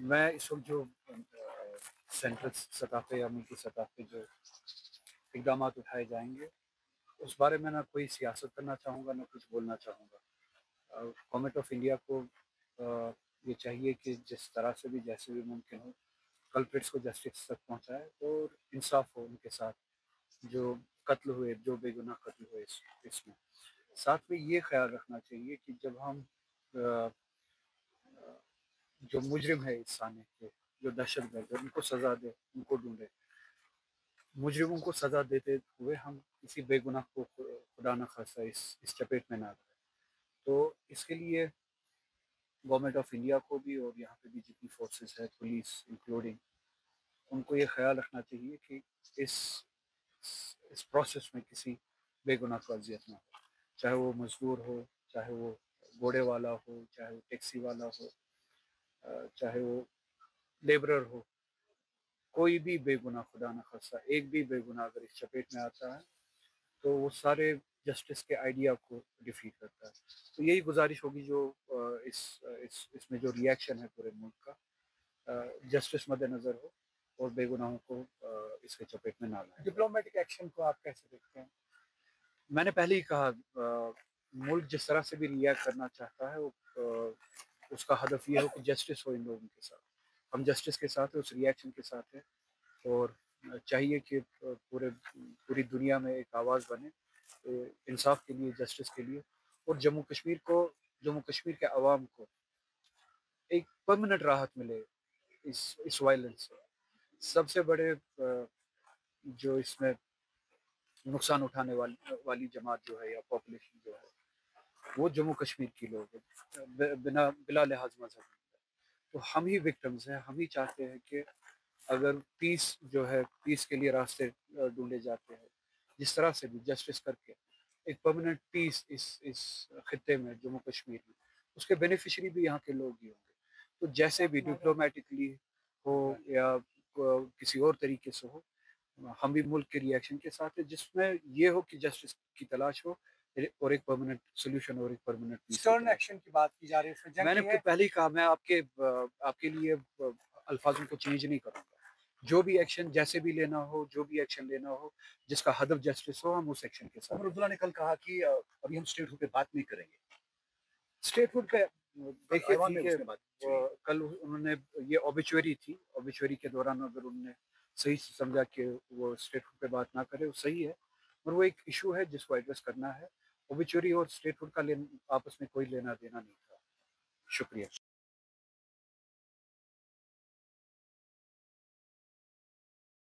میں اس وقت جو سینٹرل سطح پہ یا ملکی سطح پہ جو اقدامات اٹھائے جائیں گے اس بارے میں نہ کوئی سیاست کرنا چاہوں گا نہ کچھ بولنا چاہوں گا۔ گورنمنٹ آف انڈیا کو یہ چاہیے کہ جس طرح سے بھی جیسے بھی ممکن ہو کلپریٹس کو جسٹس تک پہنچائے اور انصاف ہو ان کے ساتھ جو قتل ہوئے، جو بے گناہ قتل ہوئے اس میں۔ ساتھ میں یہ خیال رکھنا چاہیے کہ جب ہم جو مجرم ہے اس سانے کے، جو دہشت گرد ہے، ان کو سزا دے، ان کو ڈھونڈے، مجرموں کو سزا دیتے ہوئے ہم کسی بے گناہ کو خدا نہ خواستہ اس چپیٹ میں نہ رہے۔ تو اس کے لیے گورنمنٹ آف انڈیا کو بھی اور یہاں پہ بھی جتنی فورسز ہے، پولیس انکلوڈنگ، ان کو یہ خیال رکھنا چاہیے کہ اس پروسیس میں کسی بے گناہ کو اذیت نہ ہو، چاہے وہ مزدور ہو، چاہے وہ گھوڑے والا ہو، چاہے وہ ٹیکسی والا ہو، چاہے وہ لیبرر ہو، کوئی بھی بے گناہ خدا نہ خواستہ ایک بھی بے گناہ اگر اس چپیٹ میں آتا ہے تو وہ سارے جسٹس کے آئیڈیا کو ڈیفیٹ کرتا ہے۔ تو یہی گزارش ہوگی جو اس میں جو ریئیکشن ہے پورے ملک کا، جسٹس مد نظر ہو اور بے گناہوں کو اس کے چپیٹ میں نہ لائیں۔ ڈپلومیٹک ایکشن کو آپ کیسے دیکھتے ہیں؟ میں نے پہلے ہی کہا ملک جس طرح سے بھی ریئیکٹ کرنا چاہتا ہے اس کا ہدف یہ ہو کہ جسٹس ہو ان لوگوں کے ساتھ، ہم جسٹس کے ساتھ ہیں، اس ریئیکشن کے ساتھ ہیں، اور چاہیے کہ پوری دنیا میں ایک آواز بنے انصاف کے لیے، جسٹس کے لیے، اور جموں کشمیر کے عوام کو ایک پرماننٹ راحت ملے اس وائلنس سے۔ سب سے بڑے جو اس میں نقصان اٹھانے والی جماعت جو ہے یا پاپولیشن جو ہے وہ جموں کشمیر کی لوگ ہیں، بلا لحاظ مذہب۔ تو ہم ہی وکٹمز ہیں، ہم ہی چاہتے ہیں کہ اگر پیس کے لیے راستے ڈھونڈے جاتے ہیں، جس طرح سے بھی جسٹس کر کے ایک پرماننٹ پیس اس خطے میں، جموں کشمیر میں، اس کے بینیفیشری بھی یہاں کے لوگ ہی ہوں گے۔ تو جیسے بھی ڈپلومیٹکلی ہو یا کسی اور طریقے سے ہو، ہم بھی ملک کے ریئیکشن کے ساتھ ہیں جس میں یہ ہو کہ جسٹس کی تلاش ہو اور ایک پرماننٹ سولوشن اور ایک پرماننٹ پیس۔ اسٹرن ایکشن کی بات کی جا رہی ہے، میں نے پہلے ہی کہا، میں آپ کے لیے الفاظوں کو چینج نہیں کروں گا۔ جو بھی ایکشن جیسے بھی لینا ہو، جو بھی ایکشن لینا ہو جس کا ہدف جسٹس ہو، ہم اس ایکشن کے ساتھ۔ عمر عبداللہ نے کل کہا کہ ابھی ہم اسٹیٹ ہوڈ پہ بات نہیں کریں گے۔ اسٹیٹ ہوڈ پہ دیکھیے، کل انہوں نے یہ اوبیچوری تھی، اوبیچوری کے دوران اگر انہوں نے صحیح سمجھا کہ وہ اسٹیٹ ہوڈ پہ بات نہ کرے، وہ صحیح ہے، اور وہ ایک ایشو ہے جس کو ایڈریس کرنا ہے۔ اوبیچوری اور اسٹیٹ ہوڈ کا آپس میں کوئی لینا دینا نہیں تھا۔ شکریہ۔